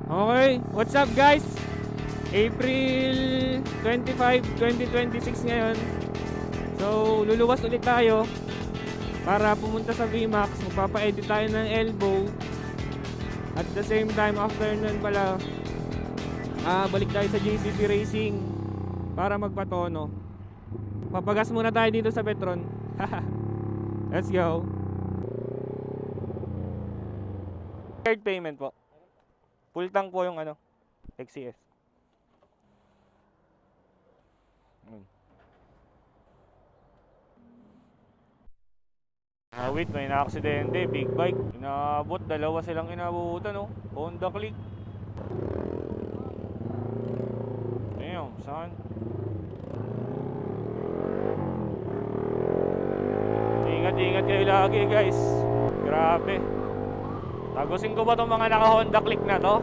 Okay, what's up guys? April 25, 2026 ngayon. So, luluwas ulit tayo para pumunta sa VMAX. Magpapa-edit tayo ng elbow. At the same time, after nun pala, balik tayo sa JCP Racing para magpatono. Papagas muna tayo dito sa Petron. Let's go. Third payment po. Full tank po yung XCS. Wait, may na-aksidente, big bike. Inaabot, dalawa silang inabutan, no? Honda Click. Damn, son. Ingat-ingat kayo lagi, guys. Grabe. Tagusin ko ba tong mga naka-Honda Click na to?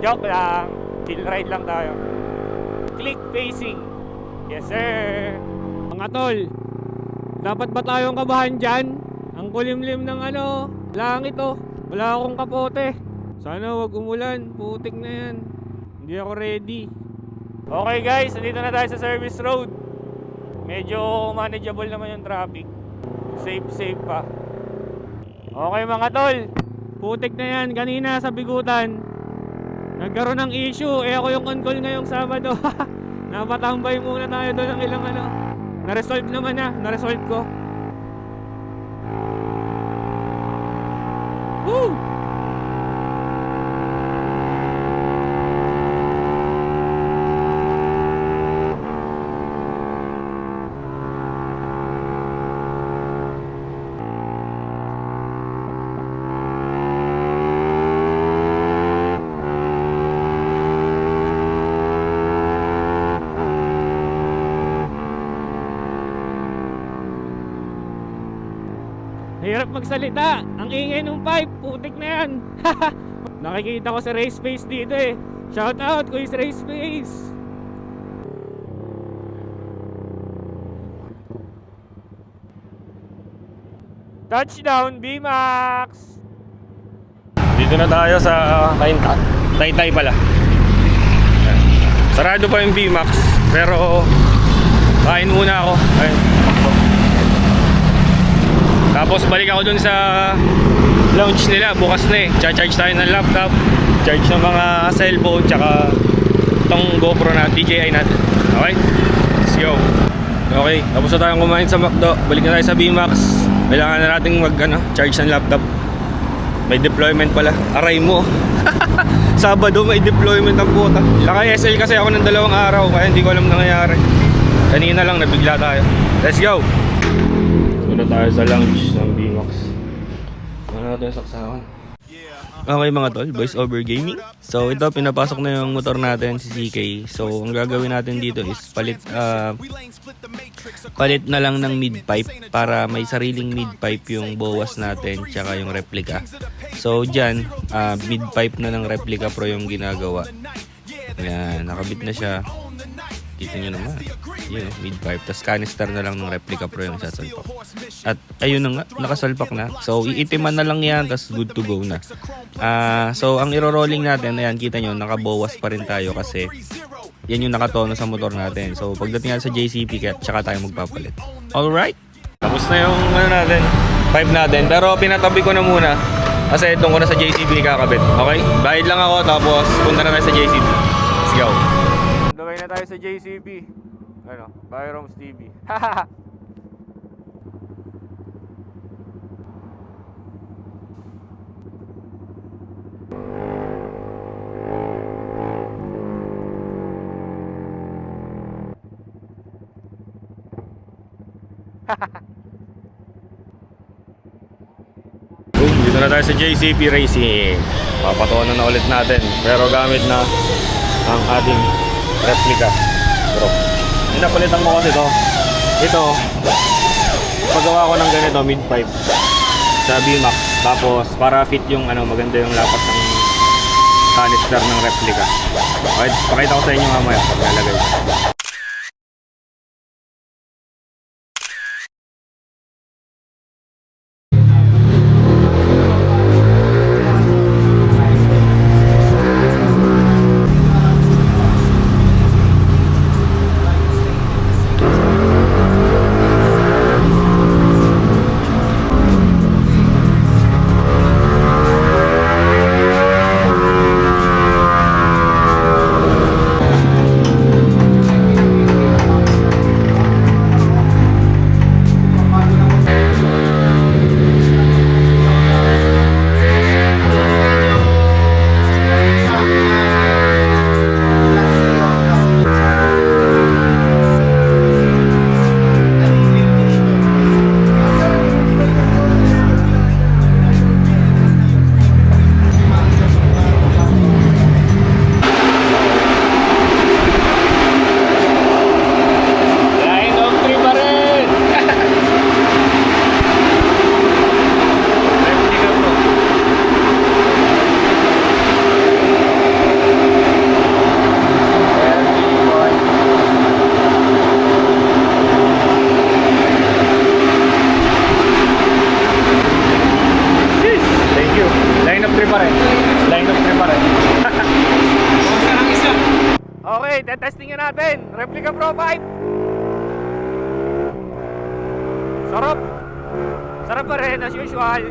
Joke lang. Chill ride lang tayo. Click facing. Yes, sir. Mga tol, dapat ba tayong kabahan dyan? Ang kulimlim ng langit oh. Wala akong kapote. Sana wag umulan. Putik na yan. Hindi ako ready. Okay guys, nandito na tayo sa service road. Medyo manageable naman yung traffic. Safe pa. Okay mga tol, putik na yan. Kanina sa Bigutan nagkaroon ng issue. Ako yung on call ngayong Sabado. Napatambay muna tayo doon ng ilang na-resolve naman na. Na-resolve ko. Woo! Hirap magsalita. Ang ingay ng pipe. Putik na yan. Nakikita ko sa race space dito eh. Shout out Kuis Race Space. Touchdown VMAX. Dito na tayo sa Taytay pala. Sarado pa yung VMAX, pero kain muna ako. Ayun. Tapos balik ako dun sa lounge nila. Bukas na eh. Charge tayo ng laptop, charge ng mga cellphone, tsaka itong GoPro na DJI natin. Okay? Let's go. Okay, tapos na tayong kumain sa McDo. Balik na tayo sa VMAX. Kailangan na natin charge ng laptop. May deployment pala. Aray mo. Sabado may deployment ng puta. Naka-SL kasi ako ng 2 araw, kaya hindi ko alam nangyayari. Kanina lang nabigla tayo. Let's go. Muna tayo sa lounge ng VMAX. Ano natin yung saksakan? Okay mga tol, voice over gaming. So ito, pinapasok na yung motor natin, si CK. So ang gagawin natin dito is palit na lang ng mid pipe para may sariling mid pipe yung bawas natin tsaka yung replica. So dyan, mid pipe na ng replica pro yung ginagawa. Ayan, nakabit na siya. Dito nyo naman, yun, mid pipe. Tapos canister na lang ng replica pro yung sasalpak. At ayun na nga, nakasalpak na. So iitiman na lang yan, tapos good to go na. So ang iro-rolling natin, ayan, kita nyo, nakabawas pa rin tayo kasi yan yung nakatono sa motor natin. So pagdating natin sa JCP, tsaka tayo magpapalit. Alright, tapos na yung pipe natin. Pero pinatabi ko na muna kasi doon ko na sa JCP kakabit. Okay, bayad lang ako, tapos punta na tayo sa JCP. Let's go. Daway na tayo sa JCP. Byroms TV. Dito na tayo sa JCP Racing. Papatunan na ulit natin, pero gamit na ang ating replica bro. Pinapalitan ko kasi ito paggawa ko ng ganito mid pipe sa VMAX, tapos para fit yung maganda yung lapat ng canister ng replica. Okay, pakita ko sa inyo mamaya pag nalagay. pa rin. Line of 3 pa rin. Basta lang isa. Okay, testingin natin. Replica Pro 5. Sarap. Sarap pa rin as usual.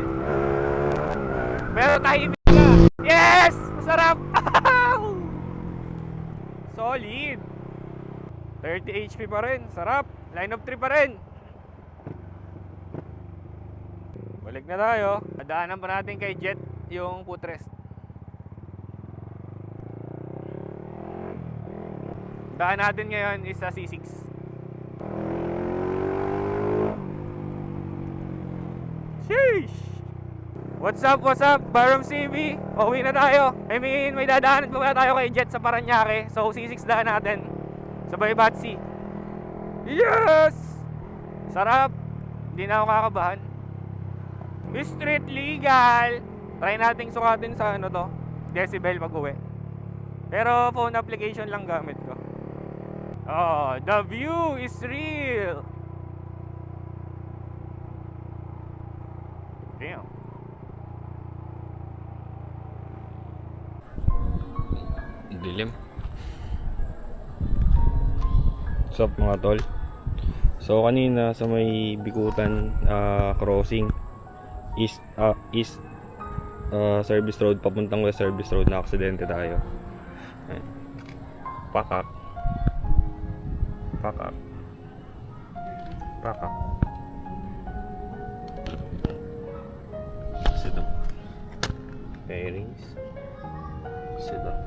Pero tahimik na. Yes! Masarap! Solid. 30 HP pa rin. Sarap. Line of 3 pa rin. Balik na tayo. Adaanan pa natin kay Jet yung footrest. Daan natin ngayon is sa C6. Sheesh! What's up, Barom CB? Pauwi na tayo. I mean, may dadaanan pa tayo kay Jet sa Paranaque. So, C6 daan natin. Sabay Batsi. Yes! Sarap. Hindi na ako kakabahan. Street legal. Try nating sukatin sa ano to, decibel pag uwi. Pero phone application lang gamit ko. Oh, the view is real. Damn. Dilim. What's up mga tol? So kanina sa may Bikutan crossing east service road papuntang west service road na aksidente tayo. Ayan. Pakak. Sit up. Bearings. Sit up.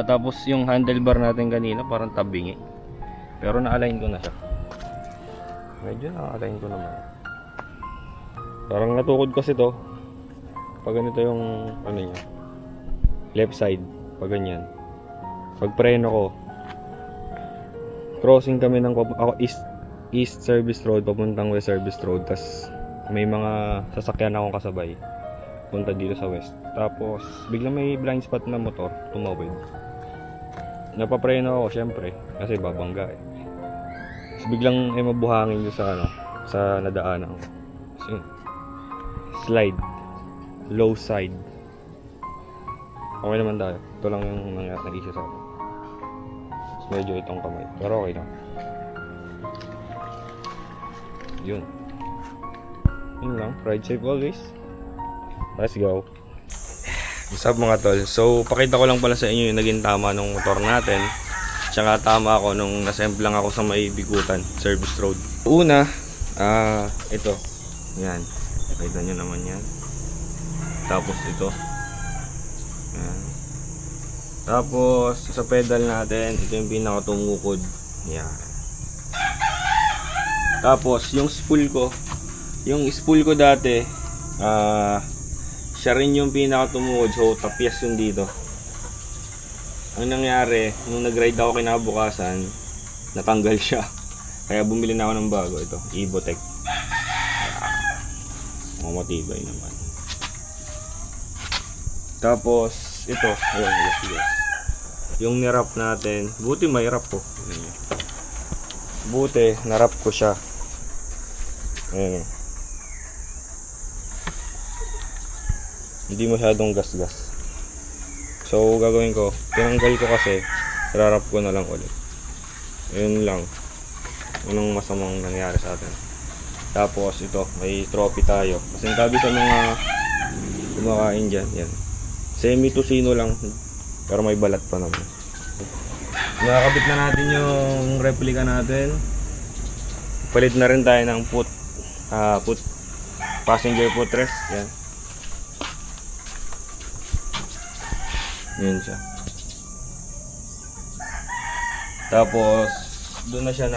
Tapos yung handlebar natin kanina parang tabingi. Pero na-align ko na siya. Medyo na-align ko naman. Parang natukod kasi to. Pag ganito yung ano niya. Left side. Pag ganyan. Pag preno ko. Crossing kami ng ako east service road papuntang west service road. Tas may mga sasakyan akong kasabay. Punta dito sa west. Tapos biglang may blind spot na motor tumawid. Napapreno ako syempre kasi babangga eh. Tapos biglang ay mabuhangin doon sa ano, sa nadaanan ko. So, slide. Low side. Okay naman tayo. Ito lang yung nangyari na issue sa akin. Medyo itong kamay. Pero okay lang. Yun. Yun lang. Ride safe always. Let's go. What's up mga tol? So, pakita ko lang pala sa inyo yung naging tama ng motor natin. Tsaka tama ako nung nasemple lang ako sa may Bikutan service road. Una, ito. Yan. Pakita nyo naman yan. Tapos ito. Yan. Tapos, sa pedal natin, ito yung pinakatumukod. Yan. Tapos, yung spool ko dati, siya rin yung pinakatumukod. So, tapyas yun dito. Ang nangyari, nung nag-ride ako kinabukasan, natanggal siya. Kaya bumili na ako ng bago. Ito, Evotech. Mga matibay naman. Tapos, ito. Ayan, yes. Yung nirap natin. Buti may rap po. Buti, narap ko siya. Ayan. Hindi masyadong gas-gas. So, gagawin ko, tinanggal ko kasi, rarap ko na lang ulit. Yun lang. Yun ang masamang nangyari sa atin. Tapos, ito, may trophy tayo. Kasi tabi sa mga kumakain dyan, yan. Semi-tusino lang, pero may balat pa naman. Nakakabit na natin yung replica natin. Palit na rin tayo ng passenger footrest. Yan. Yan siya. Tapos doon na siya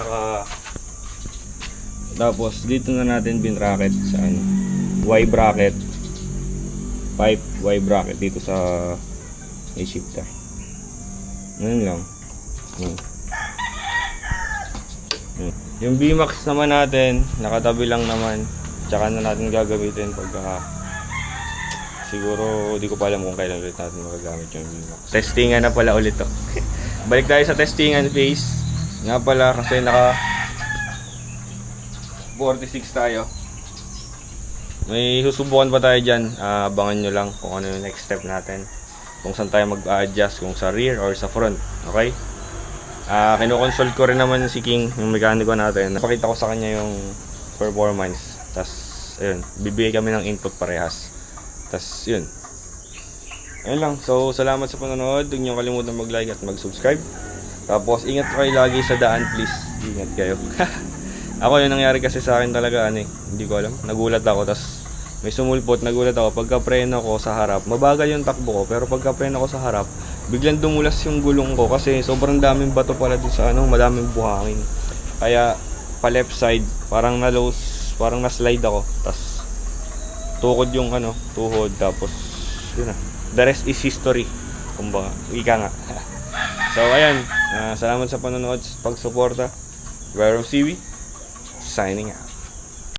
tapos dito na natin bin-bracket sa ano, Y bracket. Pipe Y bracket dito sa may shifter. Ngayon lang. Yung VMAX naman natin, nakatabi lang naman. Tsaka na natin gagamitin pagka siguro di ko pa alam kung kailan ulit natin magagamit yung VMAX. Testingan na pala ulit to. Balik tayo sa testingan phase. Nga pala kasi naka 46 tayo. may susubukan pa tayo dyan. Abangan nyo lang kung ano yung next step natin. Kung saan tayo mag-adjust, kung sa rear or sa front. Okay? Kinoconsult ko rin naman si King, yung mekaniko natin. Napakita ko sa kanya yung performance. Tapos, ayun, bibigay kami ng input parehas. Tapos, yun. Ayun lang. So, salamat sa panonood. Huwag niyo kalimutan mag-like at mag-subscribe. Tapos, ingat kayo lagi sa daan, please. Ingat kayo. Ako, yung nangyari kasi sa akin talaga, hindi ko alam. Nagulat ako, tapos may sumulpot, nagulat ako. Pagka-preno ko sa harap, mabagal yung takbo ko. Pero pagka-preno ko sa harap, biglang dumulas yung gulong ko kasi sobrang daming bato pala dun sa madaming buhangin. Kaya, pa left side, parang parang na-slide ako. Tapos, tukod yung tuhod. Tapos, yun na. The rest is history. Kumbaga, ika nga. So, ayan. Salamat sa panonood, pagsuporta. Guy Siwi, signing out.